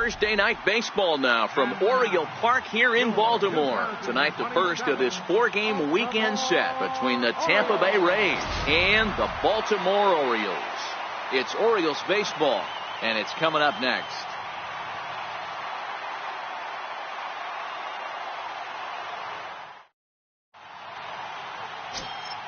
Thursday night baseball now from Oriole Park here in Baltimore. Tonight, the first of this 4-game weekend set between the Tampa Bay Rays and the Baltimore Orioles. It's Orioles baseball, and it's coming up next.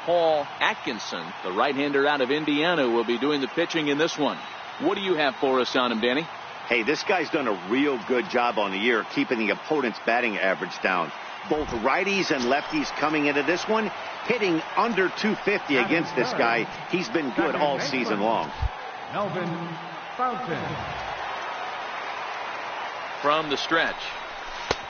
Paul Atkinson, the right-hander out of Indiana, will be doing the pitching in this one. What do you have for us on him, Danny? Hey, this guy's done a real good job on the year keeping the opponent's batting average down. Both righties and lefties coming into this one, hitting under 250 against this guy. He's been good all season long. Melvin Fontaine. From the stretch.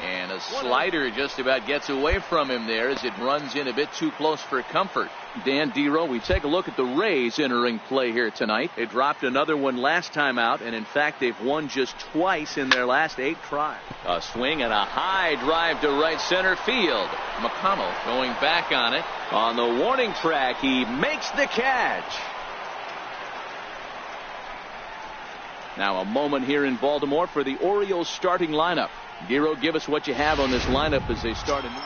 And a slider just about gets away from him there as it runs in a bit too close for comfort. Dan Dero, we take a look at the Rays entering play here tonight. They dropped another one last time out, and in fact they've won just twice in their last 8 tries. A swing and a high drive to right center field. McConnell going back on it. On the warning track, he makes the catch. Now a moment here in Baltimore for the Orioles starting lineup. Dero, give us what you have on this lineup as they start a new.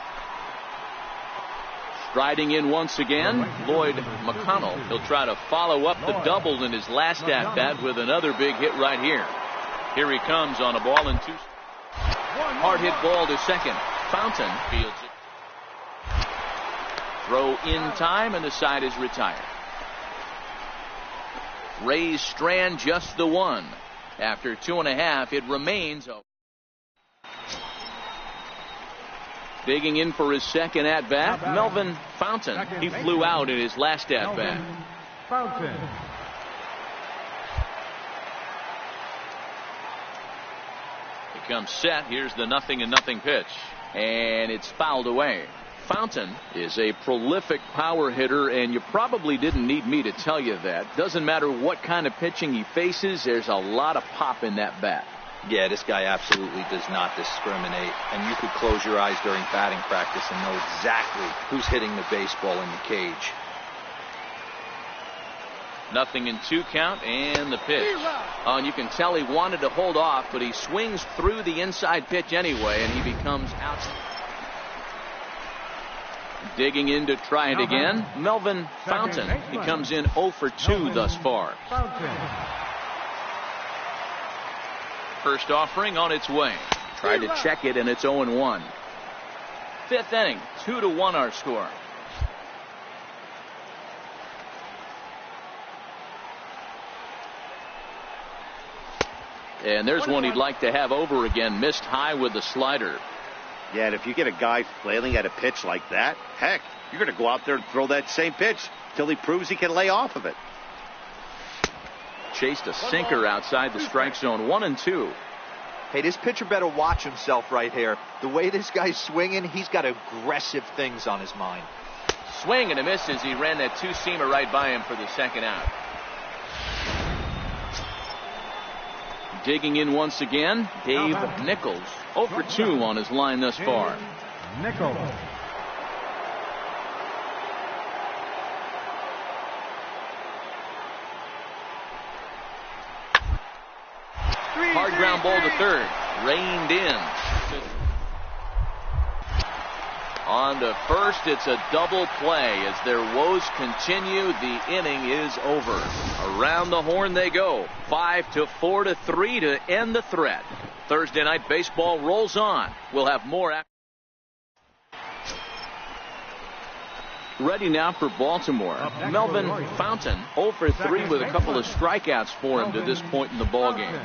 Striding in once again, Lloyd McConnell. He'll try to follow up the double in his last at-bat with another big hit right here. Here he comes on a ball and 2. Hard hit ball to second. Fountain fields it. Throw in time, and the side is retired. Rays strand just the one. After 2.5, it remains open. Digging in for his second at-bat, Melvin Fontaine. He flew out in his last at-bat. He comes set. Here's the 0-0 pitch. And it's fouled away. Fontaine is a prolific power hitter, and you probably didn't need me to tell you that. Doesn't matter what kind of pitching he faces, there's a lot of pop in that bat. Yeah, this guy absolutely does not discriminate, and you could close your eyes during batting practice and know exactly who's hitting the baseball in the cage. 0-2 count, and the pitch. Oh, and you can tell he wanted to hold off, but he swings through the inside pitch anyway, and he becomes out. Digging in to try it again, Melvin Fontaine. He comes in 0 for 2 thus far. First offering on its way. Tried to check it, and it's 0-1. 5th inning, 2-1 our score. And there's one he'd like to have over again. Missed high with the slider. Yeah, and if you get a guy flailing at a pitch like that, heck, you're going to go out there and throw that same pitch till he proves he can lay off of it. Chased a sinker outside the strike zone. 1-2. Hey, this pitcher better watch himself right here. The way this guy's swinging, he's got aggressive things on his mind. Swing and a miss as he ran that 2-seamer right by him for the second out. Digging in once again, Dave Nichols. 0 for 2 on his line thus far. Nichols. Hard ground ball to third. Reined in. On to first, it's a double play. As their woes continue, the inning is over. Around the horn they go. 5-4-3 to end the threat. Thursday night baseball rolls on. We'll have more after. Ready now for Baltimore. Melvin Fontaine 0 for 3 with a couple of strikeouts for him to this point in the ballgame.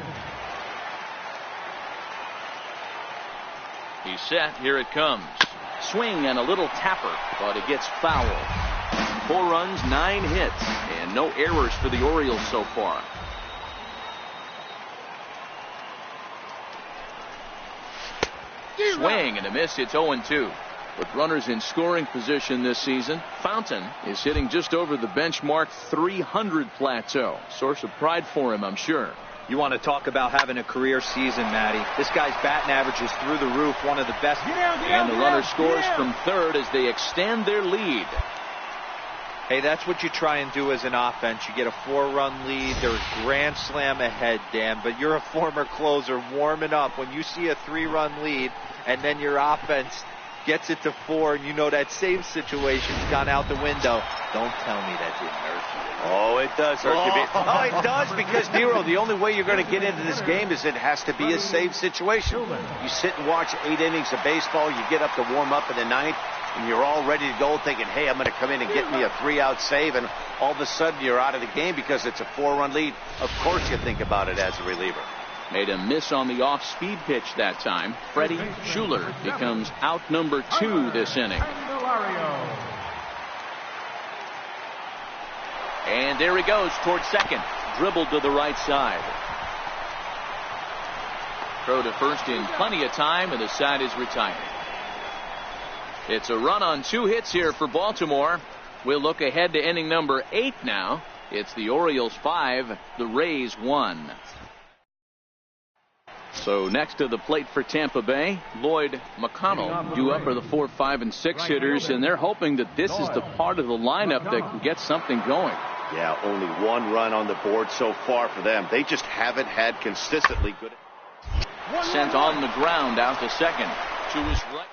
He's set. Here it comes. Swing and a little tapper, but it gets foul. 4 runs, 9 hits, and no errors for the Orioles so far. Swing and a miss. It's 0-2. With runners in scoring position this season, Fontaine is hitting just over the benchmark 300 plateau. Source of pride for him, I'm sure. You want to talk about having a career season, Matty. This guy's batting average is through the roof, one of the best. And the runner scores from third as they extend their lead. Hey, that's what you try and do as an offense. You get a 4-run lead. They're a grand slam ahead, Dan, but you're a former closer warming up. When you see a 3-run lead and then your offense gets it to 4 and you know that save situation's gone out the window, don't tell me that didn't hurt you. Oh, it does hurt you. Oh, it does, because, Nero, the only way you're going to get into this game is it has to be a save situation. You sit and watch 8 innings of baseball, you get up to warm up in the 9th, and you're all ready to go thinking, hey, I'm going to come in and get me a 3-out save, and all of a sudden you're out of the game because it's a 4-run lead. Of course you think about it as a reliever. Made a miss on the off-speed pitch that time. Freddie Schuler becomes out number 2 this inning. And there he goes towards second. Dribbled to the right side. Throw to first in plenty of time, and the side is retired. It's a run on 2 hits here for Baltimore. We'll look ahead to inning number 8 now. It's the Orioles 5, the Rays 1. So next to the plate for Tampa Bay, Lloyd McConnell due up are the 4, 5, and 6 hitters, and they're hoping that this is the part of the lineup that can get something going. Yeah, only 1 run on the board so far for them. They just haven't had consistently good. Sent on the ground out to second. To his right.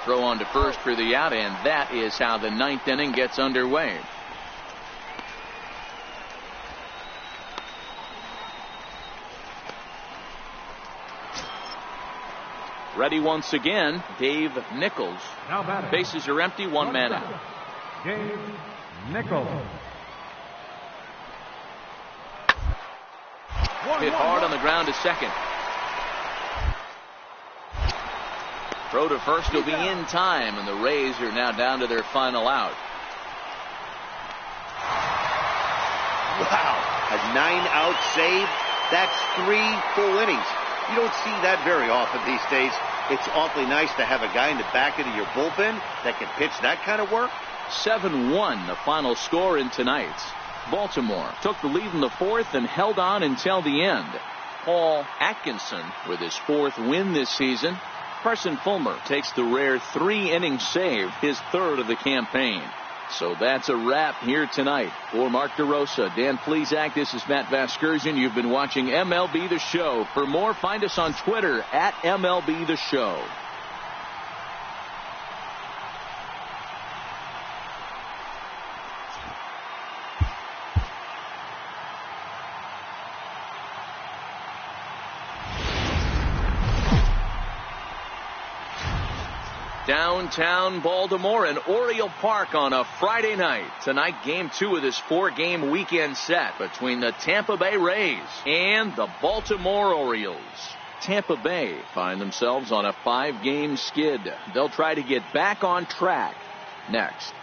Throw on to first for the out, and that is how the 9th inning gets underway. Ready once again, Dave Nichols. Bases are empty, 1 man out. Dave Nichols. Hit hard on the ground to second. Throw to first will be in time, and the Rays are now down to their final out. Wow, a 9-out save. That's 3 full innings. You don't see that very often these days. It's awfully nice to have a guy in the back end of your bullpen that can pitch that kind of work. 7-1 the final score in tonight's. Baltimore took the lead in the 4th and held on until the end. Paul Atkinson with his 4th win this season. Carson Fulmer takes the rare 3-inning save, his 3rd of the campaign. So that's a wrap here tonight. For Mark DeRosa, Dan Plesac, this is Matt Vasgersian. You've been watching MLB The Show. For more, find us on Twitter at MLB The Show. Downtown Baltimore and Oriole Park on a Friday night. Tonight, game 2 of this 4-game weekend set between the Tampa Bay Rays and the Baltimore Orioles. Tampa Bay find themselves on a 5-game skid. They'll try to get back on track next.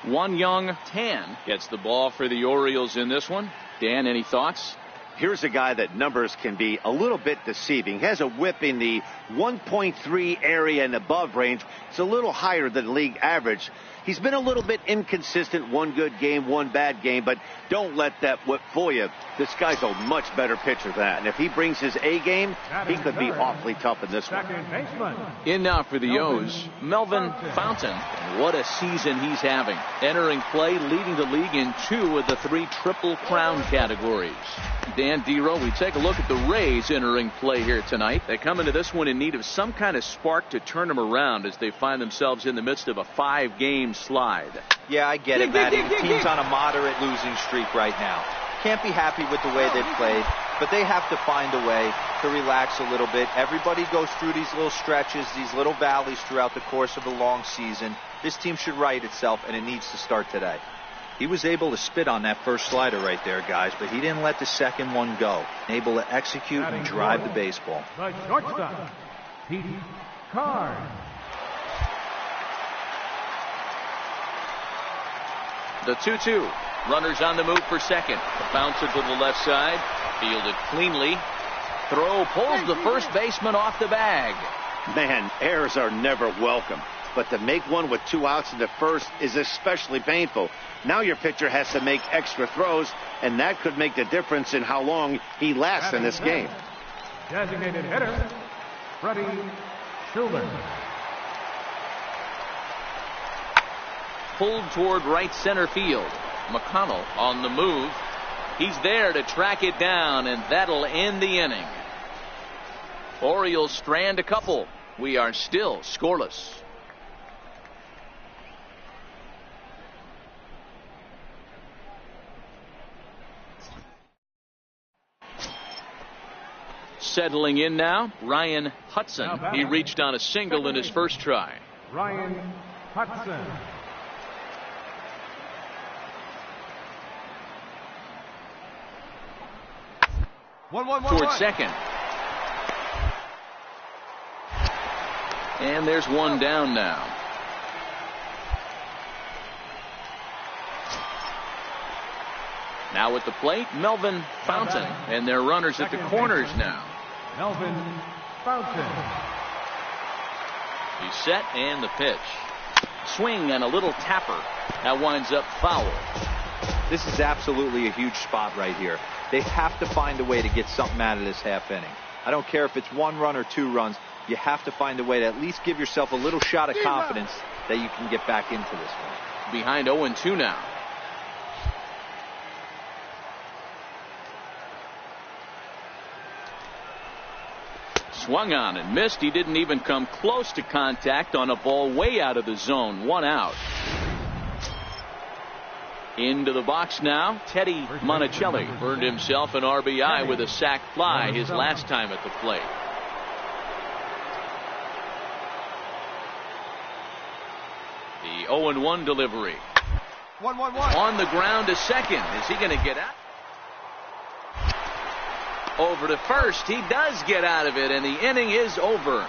One young Tan gets the ball for the Orioles in this one. Dan, any thoughts? Here's a guy that numbers can be a little bit deceiving. Has a whip in the 1.3 area and above range. It's a little higher than league average. He's been a little bit inconsistent. 1 good game, 1 bad game, but don't let that whip fool you. This guy's a much better pitcher than that. And if he brings his A game, he could be awfully tough in this one. In now for the O's, Melvin Fontaine. And what a season he's having. Entering play, leading the league in 2 of the 3 Triple Crown categories. Dan Dero, we take a look at the Rays entering play here tonight. They come into this one in need of some kind of spark to turn them around as they find themselves in the midst of a 5-game slide. Yeah, I get it, Matty. The team's on a moderate losing streak right now. Can't be happy with the way they've played, but they have to find a way to relax a little bit. Everybody goes through these little stretches, these little valleys throughout the course of a long season. This team should right itself, and it needs to start today. He was able to spit on that first slider right there, guys, but he didn't let the second one go. Able to execute and drive the baseball. The shortstop, Pete Card. The 2-2. Runners on the move for second. The bouncer to the left side. Fielded cleanly. Throw pulls the first baseman off the bag. Man, errors are never welcome. But to make one with 2 outs in the first is especially painful. Now your pitcher has to make extra throws, and that could make the difference in how long he lasts in this game. Designated hitter, Freddie Schuler. Pulled toward right center field. McConnell on the move. He's there to track it down, and that'll end the inning. Orioles strand a couple. We are still scoreless. Settling in now, Ryan Hudson. He reached on a single in his first try. Ryan Hudson. Toward second. And there's one down now. Now at the plate, Melvin Fontaine. And their runners at the corners now. Melvin Fontaine. He's set and the pitch. Swing and a little tapper. That winds up foul. This is absolutely a huge spot right here. They have to find a way to get something out of this half inning. I don't care if it's 1 run or 2 runs. You have to find a way to at least give yourself a little shot of confidence that you can get back into this one. Behind 0-2 now. Swung on and missed. He didn't even come close to contact on a ball way out of the zone. 1 out. Into the box now, Teddy Monticelli earned himself an RBI with a sac fly his last time at the plate. The 0-1 delivery. 1-1-1. On the ground to second. Is he going to get out? Over to first. He does get out of it, and the inning is over.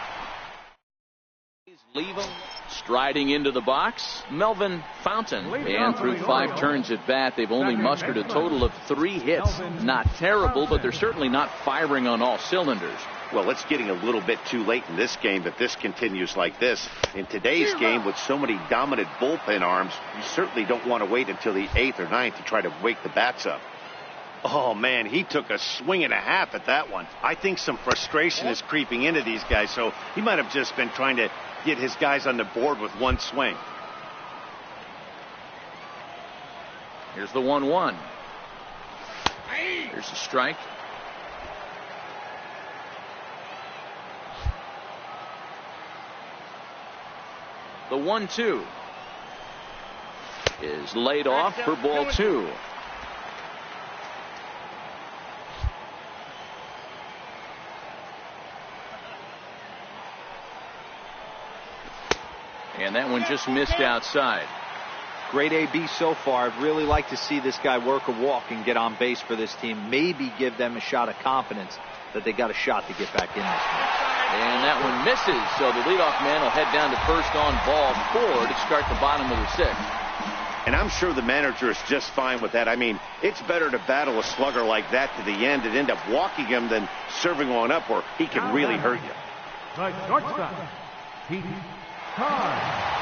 Leave him. Striding into the box, Melvin Fontaine. And through 5 turns at bat, they've only mustered a total of 3 hits. Not terrible, but they're certainly not firing on all cylinders. Well, it's getting a little bit too late in this game if this continues like this. In today's game, with so many dominant bullpen arms, you certainly don't want to wait until the 8th or 9th to try to wake the bats up. Oh, man, he took a swing and a half at that one. I think some frustration is creeping into these guys, so he might have just been trying to get his guys on the board with 1 swing. Here's the 1-1. Here's a strike. The 1-2 is laid off for ball 2. And that one just missed outside. Great AB so far. I'd really like to see this guy work a walk and get on base for this team. Maybe give them a shot of confidence that they got a shot to get back in this one. And that one misses. So the leadoff man will head down to first on ball 4 to start the bottom of the 6th. And I'm sure the manager is just fine with that. I mean, it's better to battle a slugger like that to the end and end up walking him than serving one up where he can really hurt you. The shortstop, Pete Card.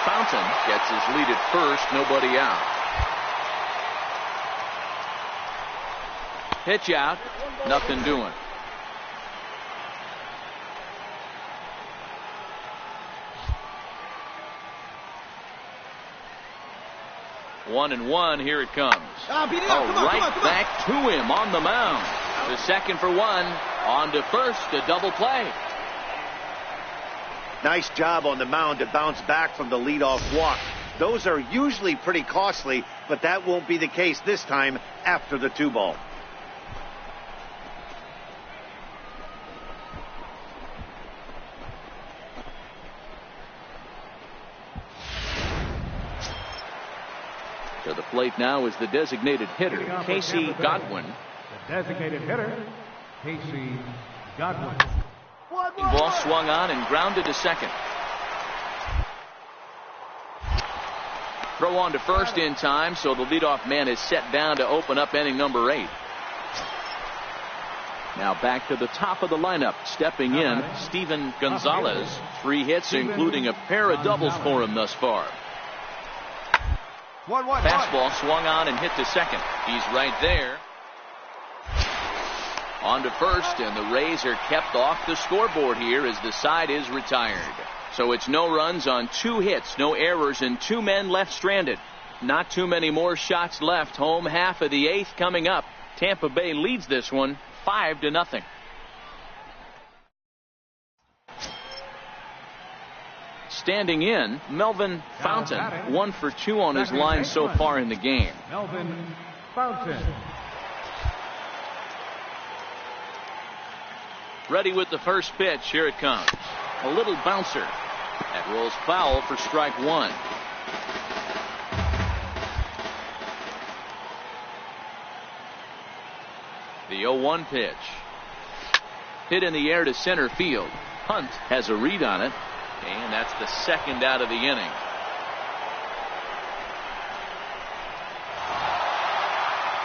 Fountain gets his lead at first, nobody out. Pitch out, nothing doing. One and one, here it comes. Right back to him on the mound. The second for 1, on to first, a double play. Nice job on the mound to bounce back from the leadoff walk. Those are usually pretty costly, but that won't be the case this time after the 2-ball. To the plate now is the designated hitter, Casey Godwin. The designated hitter, Casey Godwin. Ball swung on and grounded to second. Throw on to first in time, so the leadoff man is set down to open up inning number 8. Now back to the top of the lineup. Stepping in, Steven Gonzalez. 3 hits, including a pair of doubles for him thus far. Fastball swung on and hit to second. He's right there. On to first, and the Rays are kept off the scoreboard here as the side is retired. So it's no runs on 2 hits, no errors, and 2 men left stranded. Not too many more shots left. Home half of the 8th coming up. Tampa Bay leads this one 5-0. Standing in, Melvin Fontaine, 1 for 2 on his line so far in the game. Melvin Fontaine. Ready with the first pitch. Here it comes. A little bouncer. That rolls foul for strike 1. The 0-1 pitch. Hit in the air to center field. Hunt has a read on it. And that's the second out of the inning.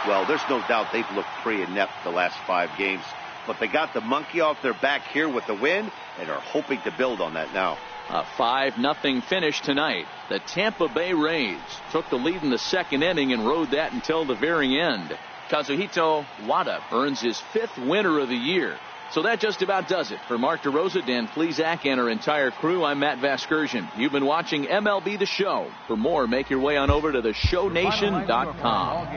Well, there's no doubt they've looked pretty inept the last 5 games. But they got the monkey off their back here with the win and are hoping to build on that now. A 5-0 finish tonight. The Tampa Bay Rays took the lead in the second inning and rode that until the very end. Kazuhito Wada earns his 5th winner of the year. So that just about does it. For Mark DeRosa, Dan Plesac, and our entire crew, I'm Matt Vasgersian. You've been watching MLB The Show. For more, make your way on over to theshownation.com.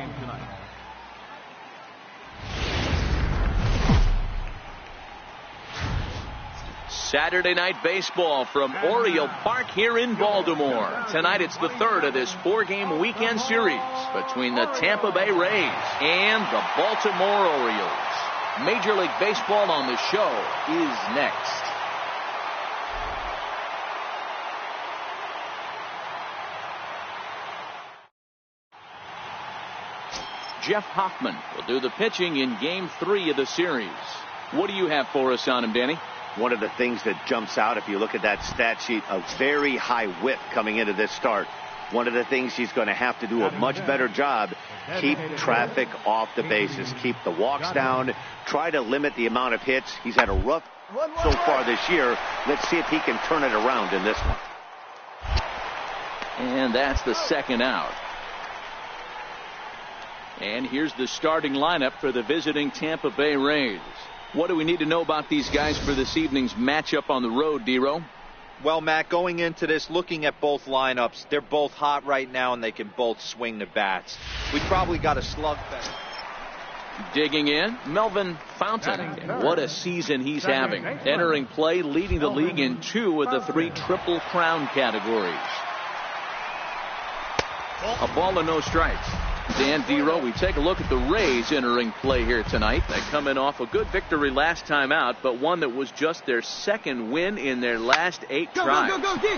Saturday night baseball from Oriole Park here in Baltimore. Tonight it's the 3rd of this 4-game weekend series between the Tampa Bay Rays and the Baltimore Orioles. Major League Baseball on the show is next. Jeff Hoffman will do the pitching in Game 3 of the series. What do you have for us on him, Danny? One of the things that jumps out, if you look at that stat sheet, a very high whip coming into this start. One of the things he's going to have to do a much better job, keep traffic off the bases, keep the walks down, try to limit the amount of hits. He's had a rough so far this year. Let's see if he can turn it around in this one. And that's the second out. And here's the starting lineup for the visiting Tampa Bay Rays. What do we need to know about these guys for this evening's matchup on the road, D-Row? Well, Matt, going into this, looking at both lineups, they're both hot right now and they can both swing the bats. We probably got a slugfest. Digging in, Melvin Fontaine. And what a season he's having. Entering play, leading the league in 2 of the 3 Triple Crown categories. A ball and no strikes. Dan D-Row, we take a look at the Rays entering play here tonight. They come in off a good victory last time out, but one that was just their 2nd win in their last 8 tries.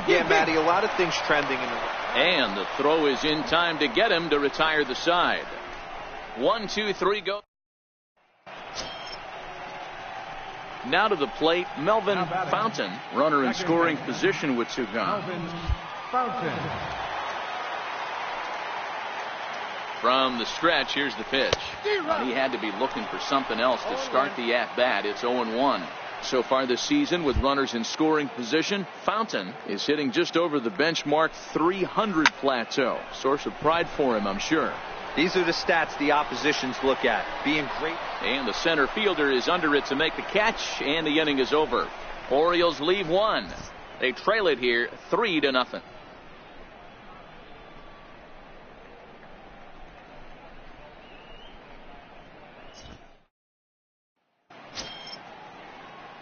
Yeah, Matty, a lot of things trending in the... And the throw is in time to get him to retire the side. 1, 2, 3, go. Now to the plate, Melvin Fontaine, runner in scoring position with 2 gone. Melvin Fontaine. From the stretch, here's the pitch. He had to be looking for something else to start the at-bat. It's 0-1. So far this season, with runners in scoring position, Fontaine is hitting just over the benchmark 300 plateau. Source of pride for him, I'm sure. These are the stats the oppositions look at. Being great. And the center fielder is under it to make the catch, and the inning is over. Orioles leave 1. They trail it here 3-0.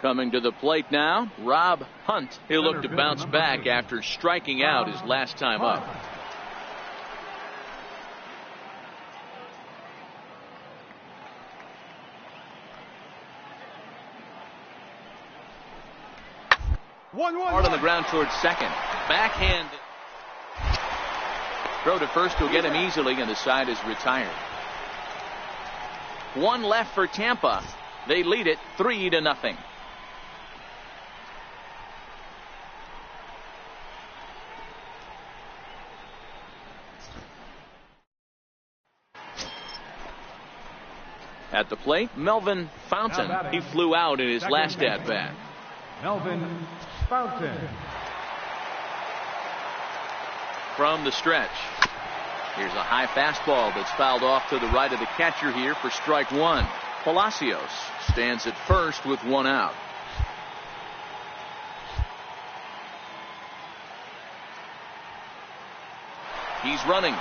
Coming to the plate now, Rob Hunt. He'll look to bounce back after striking out his last time up. Hard on the ground towards second. Backhand. Throw to first will get him easily, and the side is retired. 1 left for Tampa. They lead it 3-0. At the plate, Melvin Fontaine. He flew out in his last at-bat. Melvin Fontaine. From the stretch. Here's a high fastball that's fouled off to the right of the catcher here for strike one. Palacios stands at first with one out. He's running.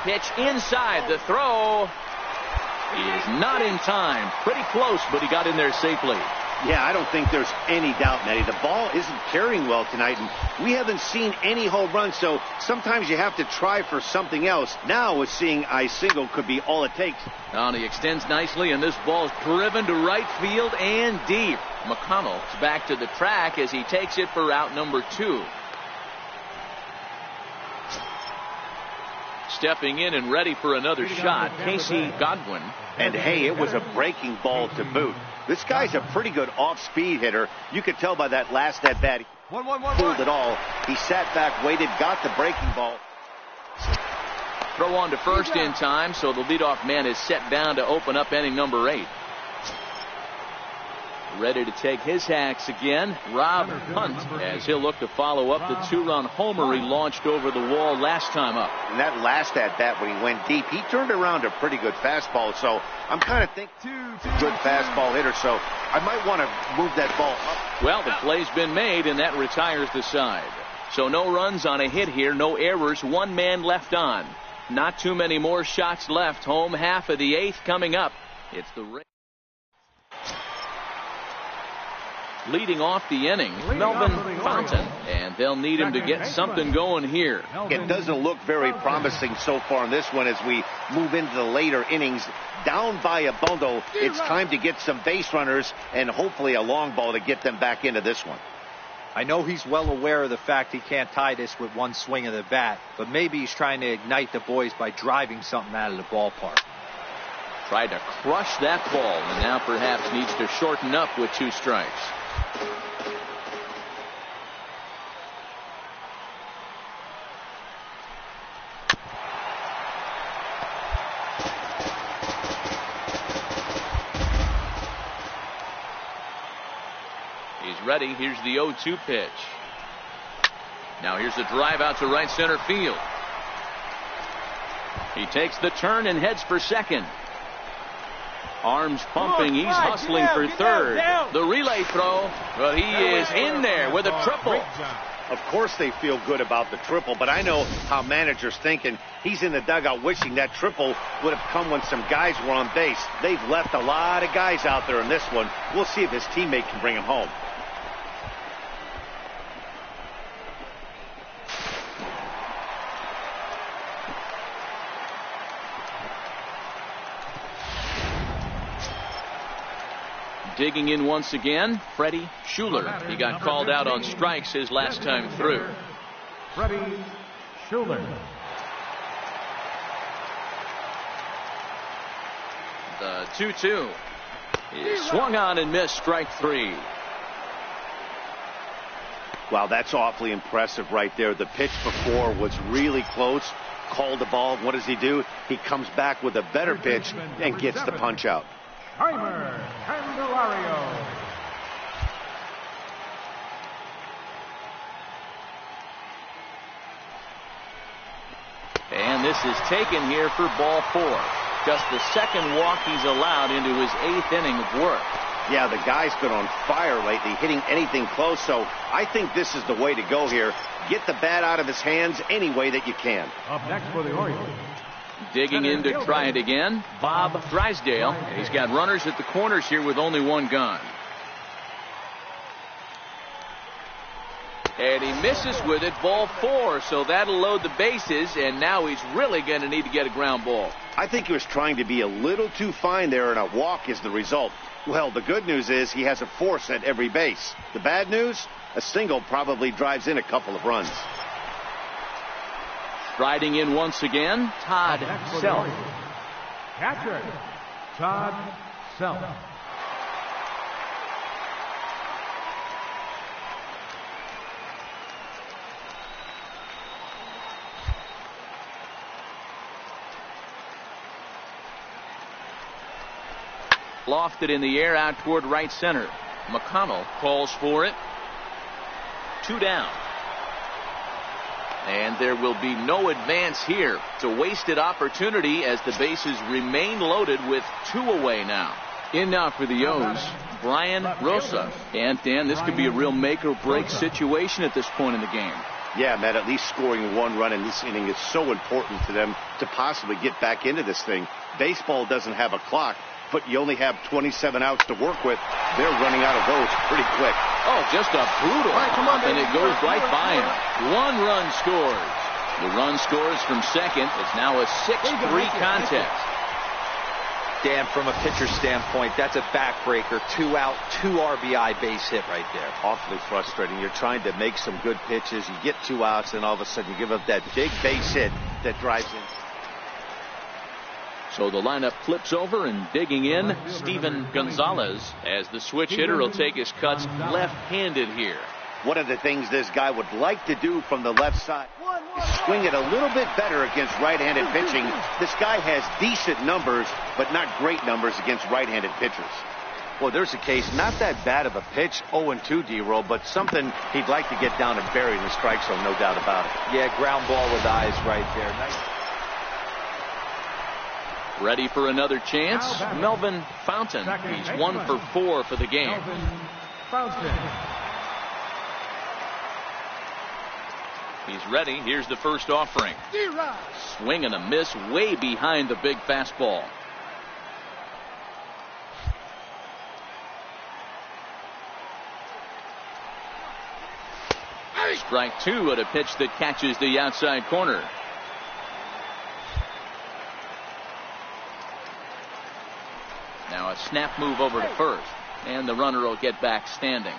Pitch inside. The throw is not in time. Pretty close, but he got in there safely. Yeah, I don't think there's any doubt, Nettie. The ball isn't carrying well tonight, and we haven't seen any home runs, so sometimes you have to try for something else. Now, with seeing I single could be all it takes. And he extends nicely, and this ball's driven to right field and deep. McConnell's back to the track as he takes it for out number 2. Stepping in and ready for another shot, Casey Godwin. And hey, it was a breaking ball to boot. This guy's a pretty good off-speed hitter. You could tell by that last at-bat. He pulled it all. He sat back, waited, got the breaking ball. Throw on to first in time, so the leadoff man is set down to open up inning number 8. Ready to take his hacks again, Rob Hunt, as he'll look to follow up the 2-run homer he launched over the wall last time up. And that last at-bat when he went deep, he turned around a pretty good fastball, so I'm kind of thinking good fastball hitter, so I might want to move that ball up. Well, the play's been made, and that retires the side. So no runs on a hit here, no errors, 1 man left on. Not too many more shots left. Home half of the 8th coming up. It's the Rays. Leading off the inning, Melvin Fontaine, and they'll need him to get something going here. It doesn't look very promising so far in this one as we move into the later innings. Down by a bundle, it's time to get some base runners and hopefully a long ball to get them back into this one. I know he's well aware of the fact he can't tie this with one swing of the bat, but maybe he's trying to ignite the boys by driving something out of the ballpark. Tried to crush that ball, and now perhaps needs to shorten up with 2 strikes. He's ready. Here's the 0-2 pitch. Now here's the drive out to right center field. He takes the turn and heads for second. Arms pumping. He's hustling for third. The relay throw. Well, he is in there with a triple. Of course they feel good about the triple, but I know how managers thinking. He's in the dugout wishing that triple would have come when some guys were on base. They've left a lot of guys out there in this one. We'll see if his teammate can bring him home. Digging in once again, Freddie Schuler. He got called out on strikes his last time through. Freddie Schuler. The 2-2 is swung on and missed, strike 3. Wow, that's awfully impressive right there. The pitch before was really close. Called the ball. What does he do? He comes back with a better pitch and gets the punch out. Candelario. And this is taken here for ball 4. Just the second walk he's allowed into his 8th inning of work. Yeah, the guy's been on fire lately, hitting anything close, so I think this is the way to go here. Get the bat out of his hands any way that you can. Up next for the Orioles. Digging in to try it again, Bob Drysdale. He's got runners at the corners here with only 1 gone. And he misses with it, ball 4, so that'll load the bases, and now he's really going to need to get a ground ball. I think he was trying to be a little too fine there, and a walk is the result. Well, the good news is he has a force at every base. The bad news, a single probably drives in a couple of runs. Striding in once again, Todd Self. Catcher, Todd Self. Lofted in the air out toward right center. McConnell calls for it. 2 down. And there will be no advance here. It's a wasted opportunity as the bases remain loaded with 2 away now. In now for the O's, Brian Rosa. And Dan, this could be a real make or break situation at this point in the game. Yeah, Matt, at least scoring 1 run in this inning is so important to them to possibly get back into this thing. Baseball doesn't have a clock, but you only have 27 outs to work with. They're running out of those pretty quick. Oh, just a brutal. And it goes right by him. 1 run scores. The run scores from second. It's now a 6-3 contest. Dan, from a pitcher standpoint, that's a backbreaker. 2 out, 2 RBI base hit right there. Awfully frustrating. You're trying to make some good pitches. You get 2 outs, and all of a sudden you give up that big base hit that drives in. So the lineup flips over, and digging in, Steven Gonzalez, as the switch hitter will take his cuts left-handed here. One of the things this guy would like to do from the left side is swing it a little bit better against right-handed pitching. This guy has decent numbers, but not great numbers against right-handed pitchers. Well, there's a case, not that bad of a pitch, 0-2 D-roll, but something he'd like to get down and bury in the strike zone, no doubt about it. Yeah, ground ball with eyes right there. Nice. Ready for another chance? Melvin Fontaine. He's 1 for 4 for the game. Melvin Fontaine. He's ready. Here's the first offering. Swing and a miss way behind the big fastball. Strike 2 at a pitch that catches the outside corner. Now a snap move over to first, and the runner will get back standing.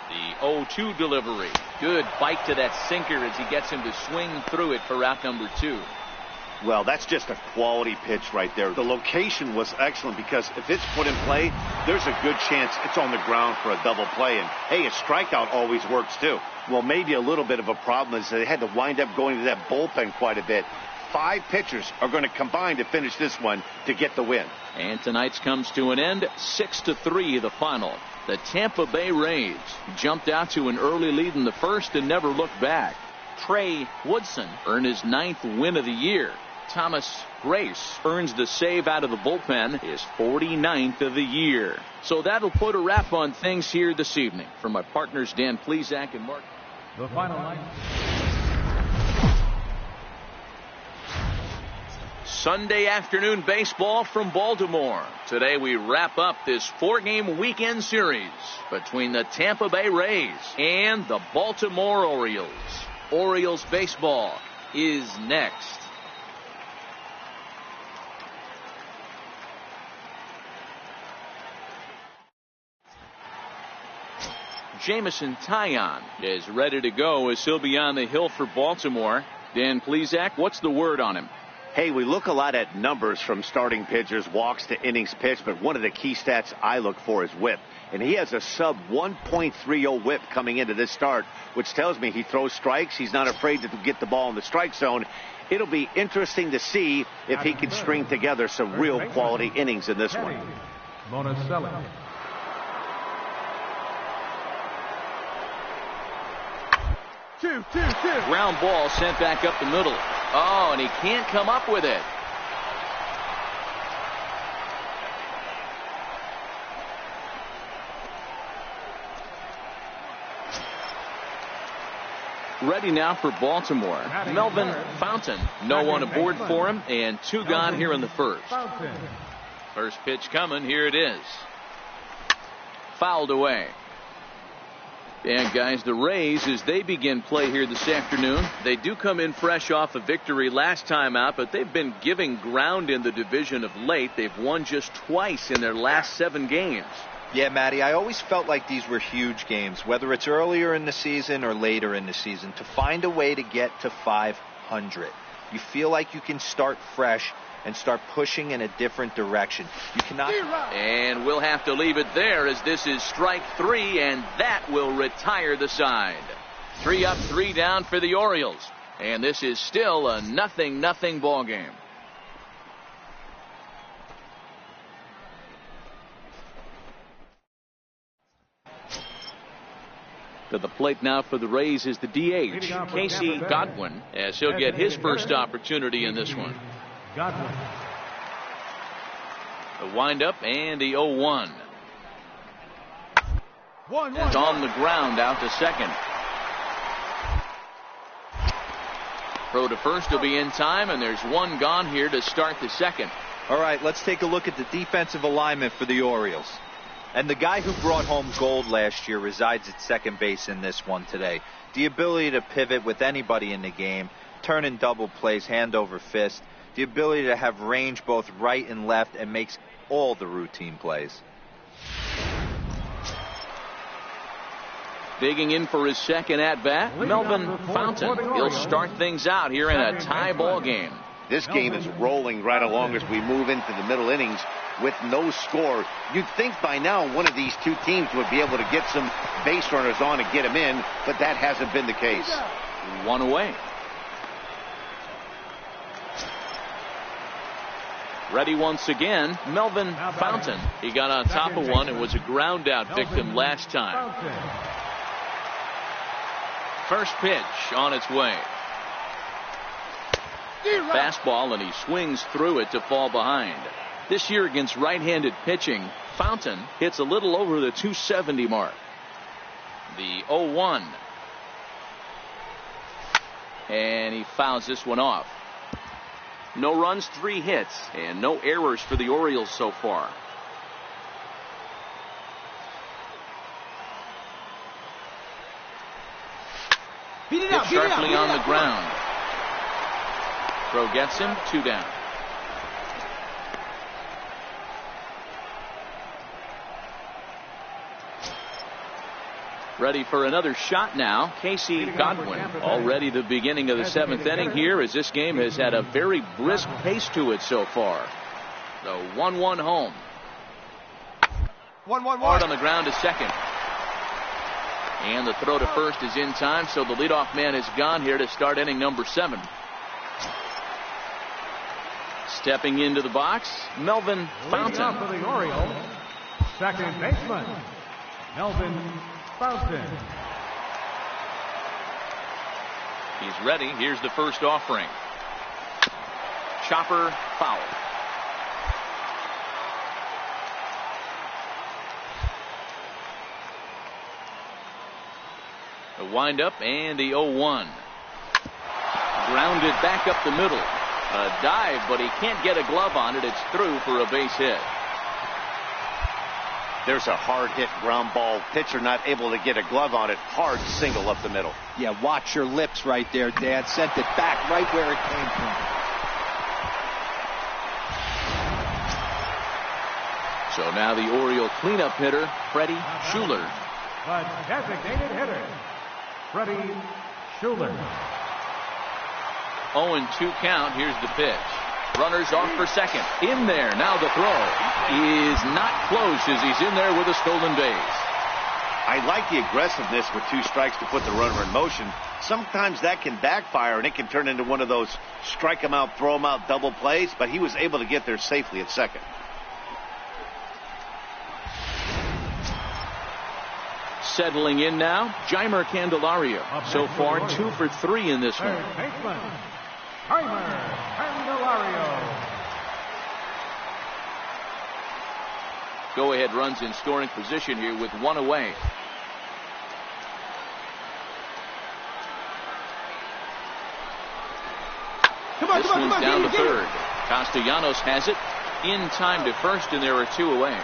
The 0-2 delivery. Good bite to that sinker as he gets him to swing through it for out number 2. Well, that's just a quality pitch right there. The location was excellent because if it's put in play, there's a good chance it's on the ground for a double play. And, hey, a strikeout always works, too. Well, maybe a little bit of a problem is they had to wind up going to that bullpen quite a bit. 5 pitchers are going to combine to finish this one to get the win. And tonight's comes to an end. 6-3 the final. The Tampa Bay Rays jumped out to an early lead in the first and never looked back. Trey Woodson earned his 9th win of the year. Thomas Grace earns the save out of the bullpen, his 49th of the year. So that'll put a wrap on things here this evening. For my partners Dan Plesac and Mark. The final line. Sunday afternoon baseball from Baltimore. Today we wrap up this 4-game weekend series between the Tampa Bay Rays and the Baltimore Orioles. Orioles baseball is next. Jamison Taillon is ready to go as he'll be on the hill for Baltimore. Dan Plesac, what's the word on him? Hey, we look a lot at numbers from starting pitchers, walks to innings pitched, but one of the key stats I look for is whip. And he has a sub 1.30 whip coming into this start, which tells me he throws strikes. He's not afraid to get the ball in the strike zone. It'll be interesting to see if he can string together some real quality innings in this one. Monticelli. Ground ball sent back up the middle. Oh, and he can't come up with it. Ready now for Baltimore. Melvin Fontaine. No one aboard for him, and 2 gone here in the first. First pitch coming. Here it is. Fouled away. And guys, the Rays, as they begin play here this afternoon, they do come in fresh off a victory last time out, but they've been giving ground in the division of late. They've won just twice in their last 7 games. Yeah, Matty, I always felt like these were huge games, whether it's earlier in the season or later in the season, to find a way to get to 500. You feel like you can start fresh and start pushing in a different direction. You cannot. And we'll have to leave it there as this is strike 3, and that will retire the side. 3 up, 3 down for the Orioles. And this is still a 0-0 ball game. To the plate now for the Rays is the DH, Casey Godwin, as he'll get his first opportunity in this one. Godwin. The windup and the 0-1. Is on the ground out to second. Throw to first will be in time, and there's one gone here to start the second. All right, let's take a look at the defensive alignment for the Orioles. And the guy who brought home gold last year resides at second base in this one today. The ability to pivot with anybody in the game, turn in double plays, hand over fist. The ability to have range both right and left, and makes all the routine plays. Digging in for his second at-bat, Melvin Fontaine. He'll start things out here in a tie ball game. This game is rolling right along as we move into the middle innings with no score. You'd think by now one of these two teams would be able to get some base runners on and get them in, but that hasn't been the case. One away. Ready once again, Melvin Fontaine. He got on top of one and was a ground out victim last time. First pitch on its way. Fastball, and he swings through it to fall behind. This year against right-handed pitching, Fontaine hits a little over the 270 mark. The 0-1. And he fouls this one off. No runs, 3 hits, and no errors for the Orioles so far. Hit sharply on the ground. Throw gets him, 2 down. Ready for another shot now, Casey Godwin. Already the beginning of the 7th inning here, as this game has had a very brisk pace to it so far. The 1-1 home. 1-1-1. Hard on the ground to second. And the throw to first is in time, so the leadoff man is gone here to start inning number 7. Stepping into the box, Melvin Fontaine. For the Orioles, second baseman, Melvin Fontaine. He's ready. Here's the first offering. Chopper foul. The windup and the 0-1. Grounded back up the middle. A dive, but he can't get a glove on it. It's through for a base hit. There's a hard hit ground ball. Pitcher not able to get a glove on it. Hard single up the middle. Yeah, watch your lips right there, Dad. Sent it back right where it came from. So now the Oriole cleanup hitter, Freddie Schuler. The designated hitter, Freddie Schuler. 0-2 count. Here's the pitch. Runners off for second. In there. Now the throw is not close as he's in there with a stolen base. I like the aggressiveness with 2 strikes to put the runner in motion. Sometimes that can backfire and it can turn into one of those strike him out, throw him out double plays, but he was able to get there safely at second. Settling in now, Jeimer Candelario. So far 2 for 3 in this one. Third baseman, Jeimer Candelario. Go-ahead runs in scoring position here with 1 away. This one's down to third. Castellanos has it in time to first, and there are 2 away.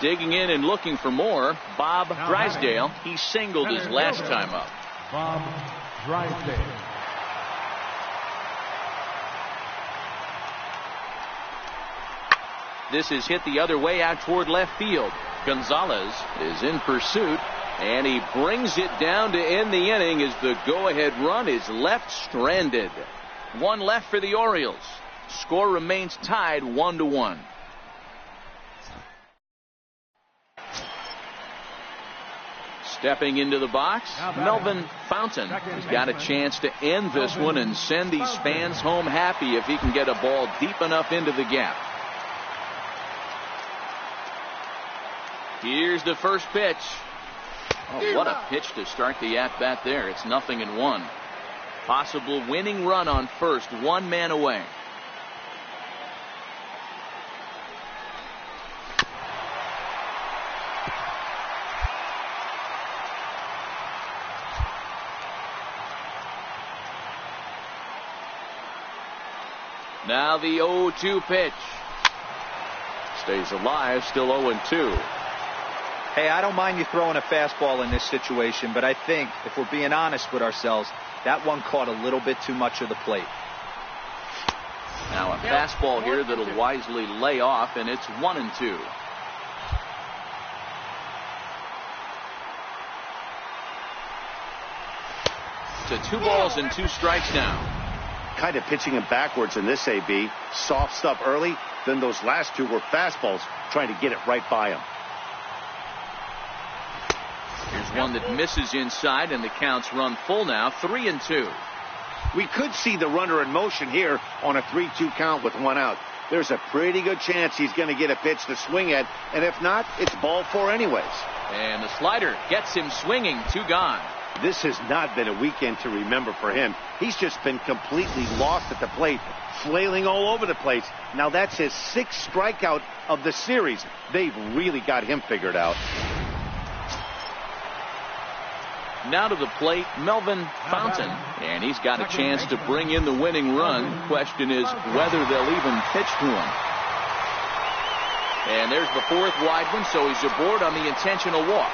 Digging in and looking for more, Bob Drysdale. He singled his last time up. Bob Drysdale. This is hit the other way out toward left field. Gonzalez is in pursuit, and he brings it down to end the inning as the go-ahead run is left stranded. 1 left for the Orioles. Score remains tied 1-1. Stepping into the box, Melvin Fontaine has got a chance to end this one and send these fans home happy if he can get a ball deep enough into the gap. Here's the first pitch. Oh, what a pitch to start the at-bat there. It's 0-1. Possible winning run on first, one man away. Now the 0-2 pitch. Stays alive, still 0-2. Hey, I don't mind you throwing a fastball in this situation, but I think, if we're being honest with ourselves, that one caught a little bit too much of the plate. Now a fastball here that'll wisely lay off, and it's 1-2. To 2 balls and 2 strikes now. Kind of pitching him backwards in this AB. Soft stuff early, then those last 2 were fastballs, trying to get it right by him. Here's one that misses inside, and the count's run full now, 3-2. We could see the runner in motion here on a 3-2 count with 1 out. There's a pretty good chance he's going to get a pitch to swing at, and if not, it's ball 4 anyways. And the slider gets him swinging, 2 gone. This has not been a weekend to remember for him. He's just been completely lost at the plate, flailing all over the place. Now that's his 6th strikeout of the series. They've really got him figured out. Now to the plate, Melvin Fontaine, and he's got a chance to bring in the winning run. Question is whether they'll even pitch to him. And there's the 4th wide one, so he's aboard on the intentional walk.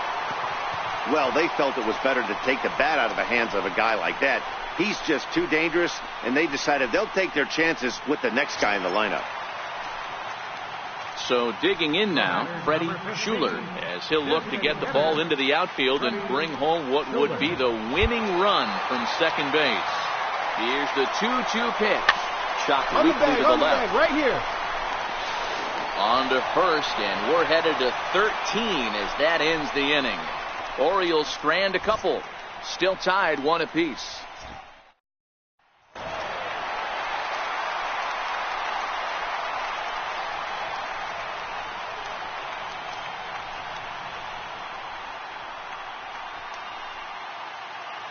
Well, they felt it was better to take the bat out of the hands of a guy like that. He's just too dangerous, and they decided they'll take their chances with the next guy in the lineup. So digging in now, Freddie Schuler, as he'll look to get the ball into the outfield and bring home what would be the winning run from second base. Here's the 2-2 pitch. Shot weakly to the left. Right here. On to first, and we're headed to 13 as that ends the inning. Orioles strand a couple. Still tied 1 apiece.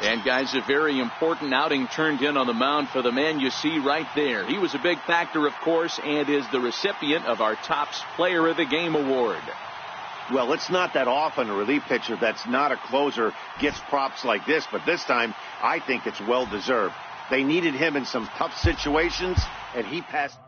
And guys, a very important outing turned in on the mound for the man you see right there. He was a big factor, of course, and is the recipient of our Topps Player of the Game award. Well, it's not that often a relief pitcher that's not a closer gets props like this, but this time I think it's well deserved. They needed him in some tough situations, and he passed.